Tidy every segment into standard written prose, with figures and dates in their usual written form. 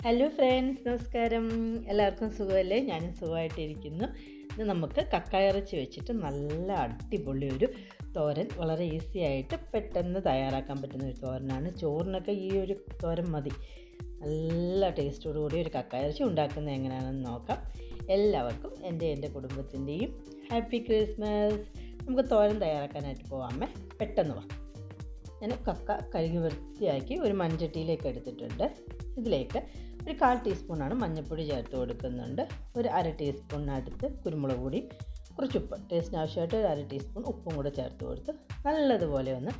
Hello friends, നമസ്കാരം. എല്ലാവർക്കും സുഖമല്ലേ? ഞാനും സുഖമായിട്ടിരിക്കുന്നു. ഇത് നമുക്ക് കക്കയിറച്ചി വെച്ചിട്ട് നല്ല അടിപൊളി ഒരു തോരൻ, വളരെ ഈസി ആയിട്ട് പെട്ടെന്ന് തയ്യാറാക്കാൻ പറ്റുന്ന ഒരു തോരനാണ്. ചോറിനൊക്കെ ഈ ഒരു തോരൻ മതി. നല്ല ടേസ്റ്റോടുകൂടി ഒരു കക്കയിറച്ചി ഉണ്ടാക്കുന്നത് എങ്ങനെയാണെന്ന് നോക്കാം. എല്ലാവർക്കും എൻ്റെ കുടുംബത്തിൻ്റെയും ഹാപ്പി ക്രിസ്മസ്. നമുക്ക് തോരൻ തയ്യാറാക്കാനായിട്ട് പോകാമേ. പെട്ടെന്ന് വാ. ഞാൻ കക്ക കഴുകി വൃത്തിയാക്കി ഒരു മൺചട്ടിയിലേക്ക് എടുത്തിട്ടുണ്ട്. ഇതിലേക്ക് ഒരു 1/4 ടീസ്പൂണാണ് മഞ്ഞൾപ്പൊടി ചേർത്ത് കൊടുക്കുന്നുണ്ട്. ഒരു 1/2 ടീസ്പൂണിനടുത്ത് കുരുമുളക് പൊടി, കുറച്ച് ഉപ്പ്, ടേസ്റ്റിന് ആവശ്യമായിട്ട് ഒരു 1/2 ടീസ്പൂൺ ഉപ്പും കൂടെ ചേർത്ത് കൊടുത്ത് നല്ലതുപോലെ ഒന്ന്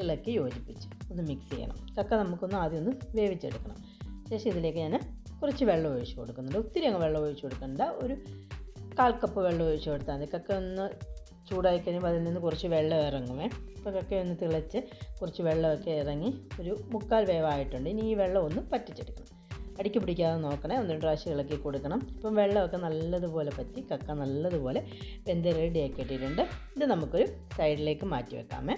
ഇളക്കി യോജിപ്പിച്ച് ഒന്ന് മിക്സ് ചെയ്യണം. കക്ക നമുക്കൊന്ന് ആദ്യം ഒന്ന് വേവിച്ചെടുക്കണം. ശേഷം ഇതിലേക്ക് ഞാൻ കുറച്ച് വെള്ളം ഒഴിച്ച് കൊടുക്കുന്നുണ്ട്. ഒത്തിരി അങ്ങ് വെള്ളം ഒഴിച്ച് കൊടുക്കണ്ട, ഒരു 1/4 കപ്പ് വെള്ളം ഒഴിച്ച് കൊടുത്താൽ മതി. കക്ക ഒന്ന് ചൂടായി കഴിയുമ്പോൾ അതിൽ നിന്ന് കുറച്ച് വെള്ളം ഇറങ്ങുമേ. അപ്പോൾ കക്ക ഒന്ന് തിളച്ച് കുറച്ച് വെള്ളമൊക്കെ ഇറങ്ങി ഒരു 1/4 വേവായിട്ടുണ്ട്. ഇനി ഈ വെള്ളം ഒന്ന് പറ്റിച്ചെടുക്കണം. അടിക്ക് പിടിക്കാതെ നോക്കണേ. 1-2 പ്രാവശ്യം ഇളക്കി കൊടുക്കണം. ഇപ്പം വെള്ളമൊക്കെ നല്ലതുപോലെ പറ്റി കക്ക നല്ലതുപോലെ വെന്ത് റെഡിയാക്കി ഇട്ടിട്ടുണ്ട്. ഇത് നമുക്കൊരു സൈഡിലേക്ക് മാറ്റി വെക്കാമേ.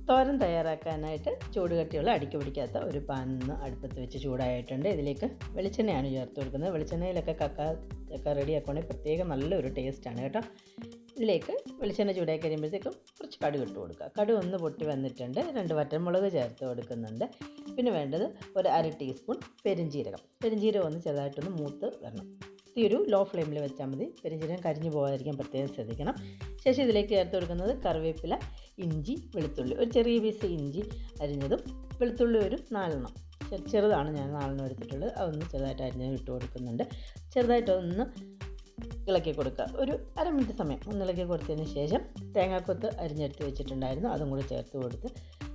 തോരൻ തയ്യാറാക്കാനായിട്ട് ചൂടുകട്ടിയുള്ള അടിക്ക് പിടിക്കാത്ത ഒരു പാൻ അടുപ്പത്ത് വെച്ച് ചൂടായിട്ടുണ്ട്. ഇതിലേക്ക് വെളിച്ചെണ്ണയാണ് ചേർത്ത് കൊടുക്കുന്നത്. വെളിച്ചെണ്ണയിലൊക്കെ കക്ക റെഡിയാക്കുകയാണെങ്കിൽ പ്രത്യേകം നല്ലൊരു ടേസ്റ്റാണ് കേട്ടോ. ഇതിലേക്ക് വെളിച്ചെണ്ണ ചൂടായി കഴിയുമ്പോഴത്തേക്കും കുറച്ച് കടുക് ഇട്ട് കൊടുക്കുക. കടുക് ഒന്ന് പൊട്ടി വന്നിട്ടുണ്ട്. 2 വറ്റൽമുളക് ചേർത്ത് കൊടുക്കുന്നുണ്ട്. പിന്നെ വേണ്ടത് ഒരു 1/2 ടീസ്പൂൺ പെരുംജീരകം. പെരുംജീരകം ഒന്ന് ചെറുതായിട്ടൊന്ന് മൂത്ത് വരണം. ഈ ഒരു ലോ ഫ്ലെയിമിൽ വെച്ചാൽ മതി. പെരുംജീരകം കരിഞ്ഞു പോകാതിരിക്കാൻ പ്രത്യേകം ശ്രദ്ധിക്കണം. ശേഷം ഇതിലേക്ക് ചേർത്ത് കൊടുക്കുന്നത് കറിവേപ്പില, ഇഞ്ചി, വെളുത്തുള്ളി. ഒരു ചെറിയ പീസ് ഇഞ്ചി അരിഞ്ഞതും വെളുത്തുള്ളി ഒരു 4 എണ്ണം. ചെറുതാണ് ഞാൻ 4 എണ്ണം എടുത്തിട്ടുള്ളത്. അതൊന്ന് ചെറുതായിട്ട് അരിഞ്ഞത് ഇട്ട് കൊടുക്കുന്നുണ്ട്. ചെറുതായിട്ടൊന്ന് ഇളക്കി കൊടുക്കുക. ഒരു 1/2 മിനിറ്റ് സമയം ഒന്ന് ഇളക്കി കൊടുത്തതിന് ശേഷം തേങ്ങാക്കൊത്ത് അരിഞ്ഞെടുത്ത് വെച്ചിട്ടുണ്ടായിരുന്നു, അതും കൂടി ചേർത്ത് കൊടുത്ത്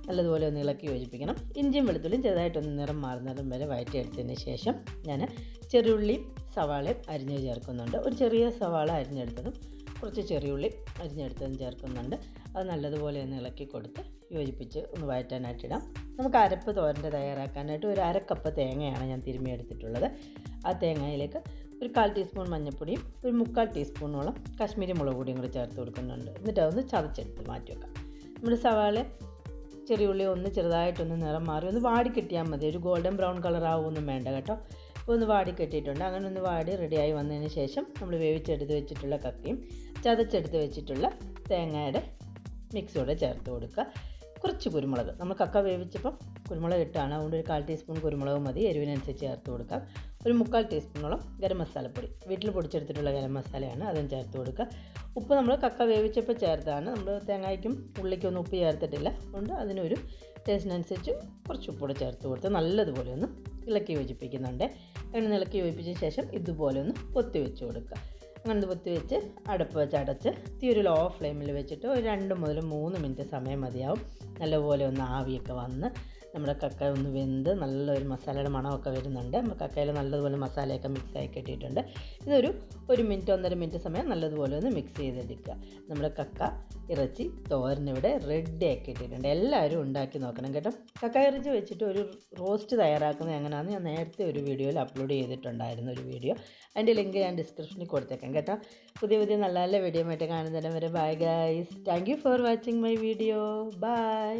നല്ലതുപോലെ ഒന്ന് ഇളക്കി യോജിപ്പിക്കണം. ഇഞ്ചിയും വെളുത്തുള്ളിയും ചെറുതായിട്ടൊന്ന് നിറം മാറുന്നിടം വരെ വഴറ്റിയെടുത്തതിന് ശേഷം ഞാൻ ചെറിയുള്ളിയും സവാളയും അരിഞ്ഞ് ചേർക്കുന്നുണ്ട്. ഒരു ചെറിയ സവാള അരിഞ്ഞെടുത്തതും കുറച്ച് ചെറിയുള്ളി അരിഞ്ഞെടുത്തതും ചേർക്കുന്നുണ്ട്. അത് നല്ലതുപോലെ ഒന്ന് ഇളക്കി കൊടുത്ത് യോജിപ്പിച്ച് ഒന്ന് വഴറ്റാനായിട്ടിടാം. നമുക്ക് അരപ്പ് തോരൻ്റെ തയ്യാറാക്കാനായിട്ട് ഒരു 1/2 കപ്പ് തേങ്ങയാണ് ഞാൻ തിരുമ്മിയെടുത്തിട്ടുള്ളത്. ആ തേങ്ങയിലേക്ക് ഒരു 1/4 ടീസ്പൂൺ മഞ്ഞൾപ്പൊടിയും ഒരു 3/4 ടീസ്പൂണോളം കാശ്മീരി മുളക് പൊടിയും കൂടി ചേർത്ത് കൊടുക്കുന്നുണ്ട്. എന്നിട്ട് അതൊന്ന് ചതച്ചെടുത്ത് മാറ്റി വെക്കാം. നമ്മുടെ സവാള ചെറിയുള്ളി ഒന്ന് ചെറുതായിട്ടൊന്ന് നിറം മാറി ഒന്ന് വാടി കിട്ടിയാൽ മതി. ഒരു ഗോൾഡൻ ബ്രൗൺ കളർ ആവുമൊന്നും വേണ്ട കേട്ടോ. ഇപ്പോൾ ഒന്ന് വാടി കെട്ടിയിട്ടുണ്ട്. അങ്ങനെ ഒന്ന് വാടി റെഡിയായി വന്നതിന് ശേഷം നമ്മൾ വേവിച്ചെടുത്ത് വെച്ചിട്ടുള്ള കക്കയും ചതച്ചെടുത്ത് വെച്ചിട്ടുള്ള തേങ്ങയുടെ മിക്സോടെ ചേർത്ത് കൊടുക്കുക. കുറച്ച് കുരുമുളക്, നമ്മൾ കക്ക വേവിച്ചപ്പം കുരുമുളക് ഇട്ടാണ്, അതുകൊണ്ട് ഒരു 1/4 ടീസ്പൂൺ കുരുമുളക് മതി. എരിവിനനുസരിച്ച് ചേർത്ത് കൊടുക്കാം. ഒരു 3/4 ടീസ്പൂണോളം ഗരം മസാലപ്പൊടി, വീട്ടിൽ പൊടിച്ചെടുത്തിട്ടുള്ള ഗരം മസാലയാണ്, അതും ചേർത്ത് കൊടുക്കുക. ഉപ്പ് നമ്മൾ കക്ക വേവിച്ചപ്പോൾ ചേർത്താണ്. നമ്മൾ തേങ്ങയ്ക്കും ഉള്ളിക്കൊന്നും ഉപ്പ് ചേർത്തിട്ടില്ല, അതുകൊണ്ട് അതിനൊരു ടേസ്റ്റിനനുസരിച്ച് കുറച്ച് ഉപ്പൂടെ ചേർത്ത് കൊടുത്ത് നല്ലതുപോലെ ഒന്ന് ഇളക്കി യോജിപ്പിക്കുന്നുണ്ട്. അങ്ങനെ ഇളക്കി യോജിപ്പിച്ചതിന് ശേഷം ഇതുപോലെ ഒന്ന് പൊത്തി വെച്ച് കൊടുക്കുക. അങ്ങനെ പൊത്തി വെച്ച് അടുപ്പ് വെച്ച് അടച്ച് ഒരു ലോ ഫ്ലെയിമിൽ വെച്ചിട്ട് ഒരു 2 മുതൽ 3 മിനിറ്റ് സമയം മതിയാവും. നല്ലപോലെ ഒന്ന് ആവിയൊക്കെ വന്ന് നമ്മുടെ കക്ക ഒന്ന് വെന്ത് നല്ലൊരു മസാലയുടെ മണമൊക്കെ വരുന്നുണ്ട്. നമ്മൾ കക്കയിൽ നല്ലതുപോലെ മസാലയൊക്കെ മിക്സായി കെട്ടിയിട്ടുണ്ട്. ഇതൊരു 1 മിനിറ്റ് 1.5 മിനിറ്റ് സമയം നല്ലതുപോലെ ഒന്ന് മിക്സ് ചെയ്തെടുക്കുക. നമ്മുടെ കക്ക ഇറച്ചി തോരനിവിടെ റെഡി ആക്കി ഇട്ടിട്ടുണ്ട്. എല്ലാവരും ഉണ്ടാക്കി നോക്കണം കേട്ടോ. കക്ക ഇറച്ചി വെച്ചിട്ട് ഒരു റോസ്റ്റ് തയ്യാറാക്കുന്നത് എങ്ങനെയാണെന്ന് ഞാൻ നേരത്തെ ഒരു വീഡിയോയിൽ അപ്ലോഡ് ചെയ്തിട്ടുണ്ടായിരുന്നു. ഒരു വീഡിയോ, അതിൻ്റെ ലിങ്ക് ഞാൻ ഡിസ്ക്രിപ്ഷനിൽ കൊടുത്തേക്കാം കേട്ടോ. പുതിയ നല്ല നല്ല വീഡിയോ ആയിട്ട് കാണുന്നതിന് വരെ bye guys. Thank you for watching my video. By.